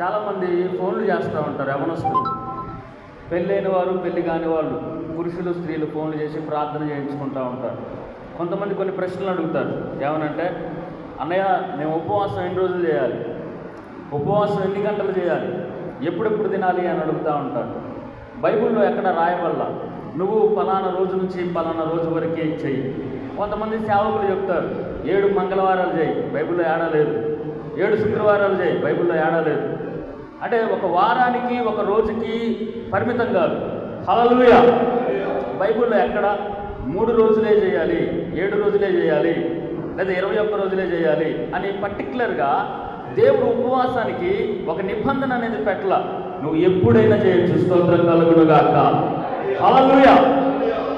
చాలామంది ఫోన్లు చేస్తూ ఉంటారు యవనస్తులు. పెళ్ళైన వారు, పెళ్ళి కాని వాళ్ళు, పురుషులు స్త్రీలు ఫోన్లు చేసి ప్రార్థన చేయించుకుంటూ ఉంటారు. కొంతమంది కొన్ని ప్రశ్నలు అడుగుతారు. ఏమనంటే, అన్నయ్య నేను ఉపవాసం ఎన్ని రోజులు చేయాలి, ఉపవాసం ఎన్ని గంటలు చేయాలి, ఎప్పుడెప్పుడు తినాలి అని అడుగుతూ ఉంటారు. బైబిల్లో ఎక్కడ రాయవల్ల నువ్వు పలానా రోజు నుంచి పలానా రోజు వరకే చెయ్యి. కొంతమంది సేవకులు చెప్తారు 7 మంగళవారాలు చేయి, బైబిల్లో ఏడా లేదు. 7 శుక్రవారాలు చేయి, బైబిల్లో ఏడా లేదు. అంటే ఒక వారానికి ఒక రోజుకి పరిమితం కాదు. హల్లెలూయా. బైబిల్లో ఎక్కడ 3 రోజులే చేయాలి, 7 రోజులే చేయాలి, లేదా 21 రోజులే చేయాలి అని పర్టికులర్గా దేవుడు ఉపవాసానికి ఒక నిబంధన అనేది పెట్టల. నువ్వు ఎప్పుడైనా చేయొచ్చు. స్తోత్రం కలుగునుగాక. హల్లెలూయా.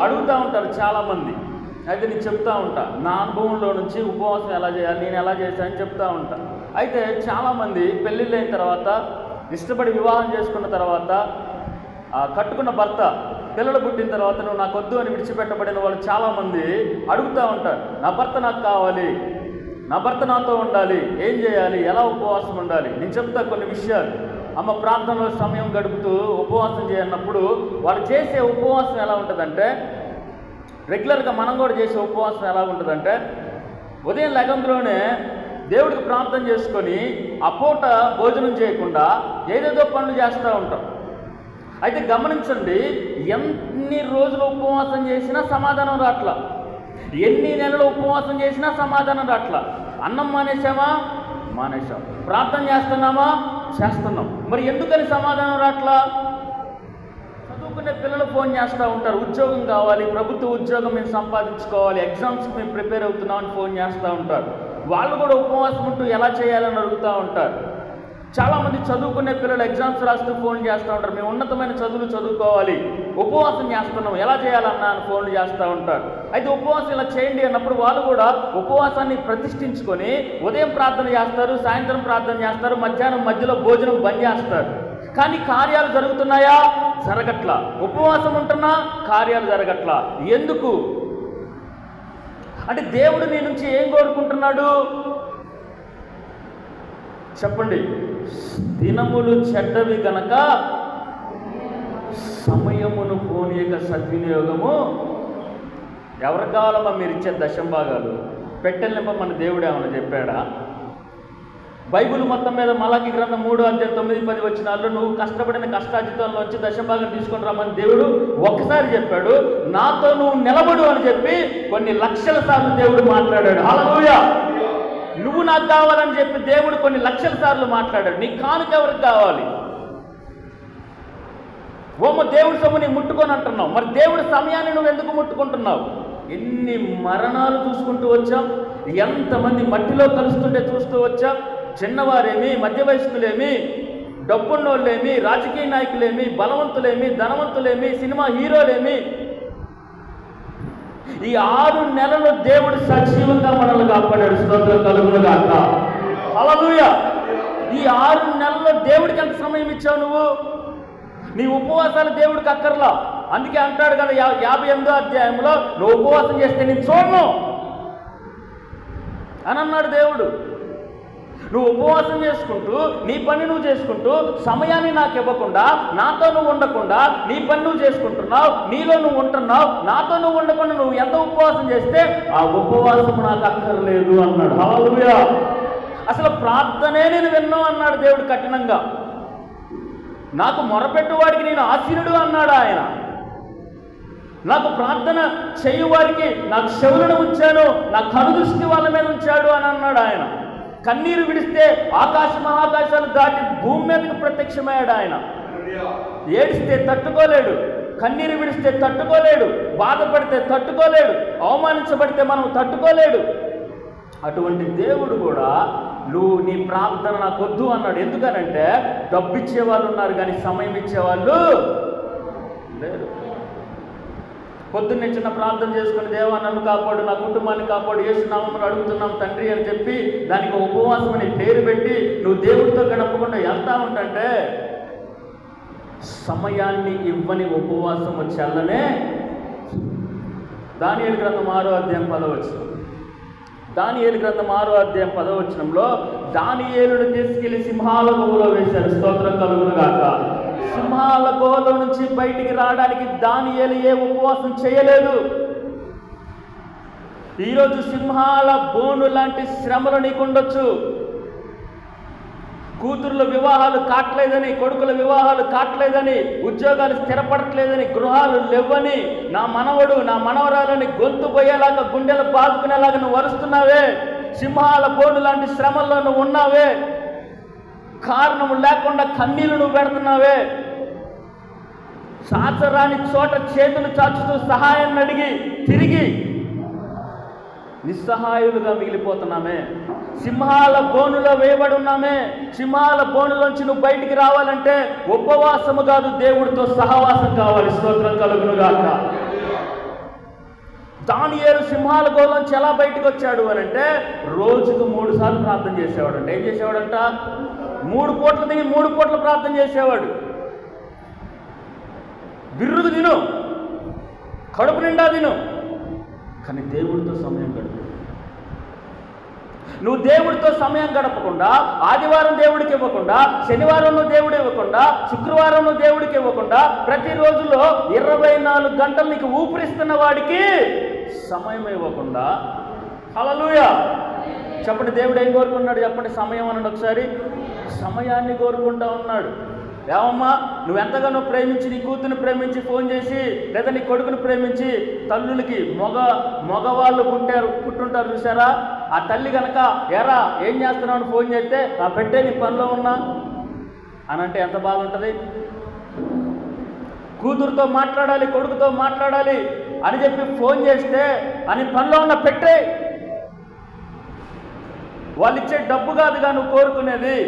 అడుగుతూ ఉంటారు చాలామంది. అయితే నేను చెప్తా ఉంటా, నా అనుభవంలో నుంచి ఉపవాసం ఎలా చేయాలి, నేను ఎలా చేశానని చెప్తా ఉంటా. అయితే చాలామంది పెళ్ళిళ్ళైన తర్వాత, ఇష్టపడి వివాహం చేసుకున్న తర్వాత, కట్టుకున్న భర్త పిల్లలు పుట్టిన తర్వాత నువ్వు నాకు వద్దు అని విడిచిపెట్టబడిన వాళ్ళు చాలామంది అడుగుతూ ఉంటారు, నా భర్త నాకు కావాలి, నా భర్త నాతో ఉండాలి, ఏం చేయాలి, ఎలా ఉపవాసం ఉండాలి. నేను చెప్తా కొన్ని విషయాలు. అమ్మ ప్రార్థనలో సమయం గడుపుతూ ఉపవాసం చేయన్నప్పుడు వాళ్ళు చేసే ఉపవాసం ఎలా ఉంటుందంటే, రెగ్యులర్గా మనం కూడా చేసే ఉపవాసం ఎలా ఉంటుందంటే, ఉదయం లెగంలోనే దేవుడికి ప్రార్థన చేసుకొని ఆ పూట భోజనం చేయకుండా ఏదేదో పనులు చేస్తూ ఉంటాం. అయితే గమనించండి, ఎన్ని రోజులు ఉపవాసం చేసినా సమాధానం రాట్లా, ఎన్ని నెలలు ఉపవాసం చేసినా సమాధానం రాట్లా. అన్నం మానేసామా, మానేసాం. ప్రార్థన చేస్తున్నామా, చేస్తున్నాం. మరి ఎందుకని సమాధానం రాట్లా? చదువుకునే పిల్లలు ఫోన్ చేస్తూ ఉంటారు, ఉద్యోగం కావాలి, ప్రభుత్వ ఉద్యోగం మేము సంపాదించుకోవాలి, ఎగ్జామ్స్కి మేము ప్రిపేర్ అవుతున్నామని ఫోన్ చేస్తూ ఉంటారు. వాళ్ళు కూడా ఉపవాసం ఉంటూ ఎలా చేయాలని అడుగుతూ ఉంటారు. చాలామంది చదువుకునే పిల్లలు ఎగ్జామ్స్ రాస్తూ ఫోన్ చేస్తూ ఉంటారు, మేము ఉన్నతమైన చదువులు చదువుకోవాలి, ఉపవాసం చేస్తున్నాం, ఎలా చేయాలన్నా అని ఫోన్లు చేస్తూ ఉంటారు. అయితే ఉపవాసం ఇలా చేయండి అన్నప్పుడు వాళ్ళు కూడా ఉపవాసాన్ని ప్రతిష్ఠించుకొని ఉదయం ప్రార్థన చేస్తారు, సాయంత్రం ప్రార్థన చేస్తారు, మధ్యాహ్నం మధ్యలో భోజనం బంద్ చేస్తారు. కానీ కార్యాలు జరుగుతున్నాయా? జరగట్లా. ఉపవాసం ఉంటున్నా కార్యాలు జరగట్లా. ఎందుకు అంటే దేవుడు నీ నుంచి ఏం కోరుకుంటున్నాడు చెప్పండి? దినములు చెడ్డవి గనక సమయమును పోనీయక సద్వినియోగము. ఎవరికి కావాలమ్మా మీరు ఇచ్చే దశంభాగాలు? పెట్టెల్నింప మన దేవుడు ఏమన్నా చెప్పాడా? బైబిల్ మొత్తం మీద మలాకి గ్రంథం 3:9-10 వచనాల్లో నువ్వు కష్టపడిన కష్టార్జితంలోంచి దశంభాగం తీసుకొని రమ్మని దేవుడు ఒక్కసారి చెప్పాడు. నాతో నువ్వు నిలబడు అని చెప్పి కొన్ని లక్షల సార్లు దేవుడు మాట్లాడాడు. హల్లెలూయా. నువ్వు నాకు కావాలని చెప్పి దేవుడు కొన్ని లక్షల సార్లు మాట్లాడాడు. నీ కానుక ఎవరికి కావాలి? ఓమ దేవుడి సొమ్ము నీ ముట్టుకొని అంటున్నావు, మరి దేవుడి సమయాన్ని నువ్వు ఎందుకు ముట్టుకుంటున్నావు? ఎన్ని మరణాలు చూసుకుంటూ వచ్చాం, ఎంతమంది మట్టిలో కలుస్తుంటే చూస్తూ వచ్చాం. చిన్నవారేమి, మధ్య వయస్కులేమి, డబ్బున్నోళ్ళేమి, రాజకీయ నాయకులేమి, బలవంతులేమి, ధనవంతులేమి, సినిమా హీరోలేమి, ఈ 6 నెలలు దేవుడు సజీవంగా మనల్ని కాపాడాడు. స్తోత్రం కలుగునుగాక. హల్లెలూయా. ఈ 6 నెలల్లో దేవుడికి ఎంత సమయం ఇచ్చావు నువ్వు? నీ ఉపవాసాలు దేవుడికి అక్కర్లా. అందుకే అంటాడు కదా 58వ అధ్యాయంలో, నువ్వు ఉపవాసం చేస్తే నేను చూడను అని అన్నాడు దేవుడు. నువ్వు ఉపవాసం చేసుకుంటూ నీ పని నువ్వు చేసుకుంటూ సమయాన్ని నాకు ఇవ్వకుండా, నాతో నువ్వు ఉండకుండా నీ పని నువ్వు చేసుకుంటున్నావు, నీలో నువ్వు ఉంటున్నావు, నాతో నువ్వు ఉండకుండా నువ్వు ఎంత ఉపవాసం చేస్తే ఆ ఉపవాసం నాకు అక్కర్లేదు అన్నాడు. హల్లెలూయా. అసలు ప్రార్థనే నేను విన్ను అన్నాడు దేవుడు కఠినంగా. నాకు మొరపెట్టువాడికి నేను ఆశీనుడు అన్నాడు ఆయన. నాకు ప్రార్థన చేయువారికి నాకు చెవులను ఉంచాను, నా కనుదృష్టి వాళ్ళ మీద ఉంచాడు అని అన్నాడు ఆయన. కన్నీరు విడిస్తే ఆకాశ మహాకాశాలు దాటి భూమి మీదకి ప్రత్యక్షమయ్యాడు ఆయన. ఏడిస్తే తట్టుకోలేడు, కన్నీరు విడిస్తే తట్టుకోలేడు, బాధపడితే తట్టుకోలేడు, అవమానించబడితే మనం తట్టుకోలేడు. అటువంటి దేవుడు కూడా నువ్వు నీ ప్రార్థన నాకు వద్దు అన్నాడు. ఎందుకనంటే డబ్బు ఇచ్చేవాళ్ళు ఉన్నారు కానీ సమయం ఇచ్చేవాళ్ళు లేరు. పొద్దున్నే చిన్న ప్రార్థన చేసుకుని, దేవా నన్ను కాపాడు, నా కుటుంబాన్ని కాపాడు, యేసు నామములో అడుగుతున్నాం తండ్రి అని చెప్పి దానికి ఉపవాసం అని పేరు పెట్టి నువ్వు దేవుడితో గడపకుండా వెళ్తా ఉంటే సమయాన్ని ఇవ్వని ఉపవాసము చల్లనే. దానియేలు గ్రంథం 6వ అధ్యాయం 10వ వచనం. దానియేలు గ్రంథం 6వ అధ్యాయం 10వ వచనంలో దానియేలును తీసుకెళ్లి సింహాల గుహలో వేశారు. స్తోత్రం కలుగును గాక. సింహాల గుహలో నుంచి బయటికి రావడానికి దానియేలు ఏ ఉపవాసం చేయలేదు. ఈరోజు సింహాల బోను లాంటి శ్రమలు నీకుండొచ్చు. కూతుర్ల వివాహాలు కావట్లేదని, కొడుకుల వివాహాలు కావట్లేదని, ఉద్యోగాలు స్థిరపడట్లేదని, గృహాలు లేవని, నా మనవడు నా మనవరాలని గొంతు పోయేలాగా, గుండెలు బాదుకునేలాగా నువ్వు వరుస్తున్నావే. సింహాల బోను లాంటి శ్రమల్లో నువ్వు ఉన్నావే. కారణము లేకుండా కన్నీళ్లు నువ్వు పెడుతున్నావే. సాచరాని చోట చేతులు చాచుతూ సహాయాన్ని అడిగి తిరిగి నిస్సహాయులుగా మిగిలిపోతున్నామే. సింహాల బోనులో వేయబడి ఉన్నామే. సింహాల బోనులోంచి నువ్వు బయటికి రావాలంటే ఉపవాసము కాదు, దేవుడితో సహవాసం కావాలి. స్తోత్రం కలుగును గాక. దానియేలు సింహాల గుహలోంచి ఎలా బయటకు వచ్చాడు అని అంటే రోజుకు 3 సార్లు ప్రార్థన చేసేవాడంట. ఏం చేసేవాడంట? 3 పూటలు తిని 3 పూటలు ప్రార్థన చేసేవాడు. బిర్రుగు తిను, కడుపు నిండా తిను, కానీ దేవుడితో సమయం గడుపు. నువ్వు దేవుడితో సమయం గడపకుండా, ఆదివారం దేవుడికి ఇవ్వకుండా, శనివారం దేవుడు ఇవ్వకుండా, శుక్రవారం దేవుడికి ఇవ్వకుండా, ప్రతిరోజులో 24 గంటలు నీకు ఊపిరిస్తున్న వాడికి సమయం ఇవ్వకుండా, హల్లెలూయా చెప్పండి, దేవుడు ఏం కోరుకున్నాడు చెప్పండి? సమయం అనండి ఒకసారి. సమయాన్ని కోరుకుంటా ఉన్నాడు. ఏమమ్మా, నువ్వు ఎంతగానో ప్రేమించి, నీ కూతురుని ప్రేమించి ఫోన్ చేసి, లేదా నీ కొడుకుని ప్రేమించి, తల్లులకి మగవాళ్ళు పుట్టుంటారు చూసారా, ఆ తల్లి కనుక ఎరా ఏం చేస్తున్నావు అని ఫోన్ చేస్తే ఆ పెట్టే నీ పనిలో ఉన్నా అని అంటే ఎంత బాధ ఉంటుంది? కూతురుతో మాట్లాడాలి, కొడుకుతో మాట్లాడాలి అని చెప్పి ఫోన్ చేస్తే అని పనిలో ఉన్న పెట్టే. వాళ్ళు ఇచ్చే డబ్బు కాదుగా నువ్వు కోరుకునేది.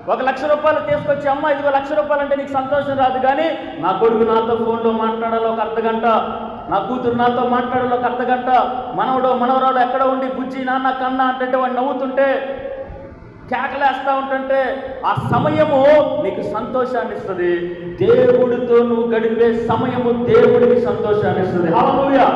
1,00,000 రూపాయలు తీసుకొచ్చి, అమ్మ ఇదిగో 1,00,000 రూపాయలు అంటే నీకు సంతోషం రాదు. కానీ నా కొడుకు నాతో ఫోన్లో మాట్లాడాలి 1 అర్ధగంట, నా కూతురు నాతో మాట్లాడాలి 1 అర్ధగంట, మనవడో మనవరాలు ఎక్కడ ఉండి బుజ్జి నాన్న కన్నా అంటే వాడు నవ్వుతుంటే, కేకలేస్తూ ఉంటుంటే ఆ సమయము నీకు సంతోషాన్ని ఇస్తుంది. దేవుడితో నువ్వు గడిపే సమయము దేవుడికి సంతోషాన్ని ఇస్తుంది. హల్లెలూయా.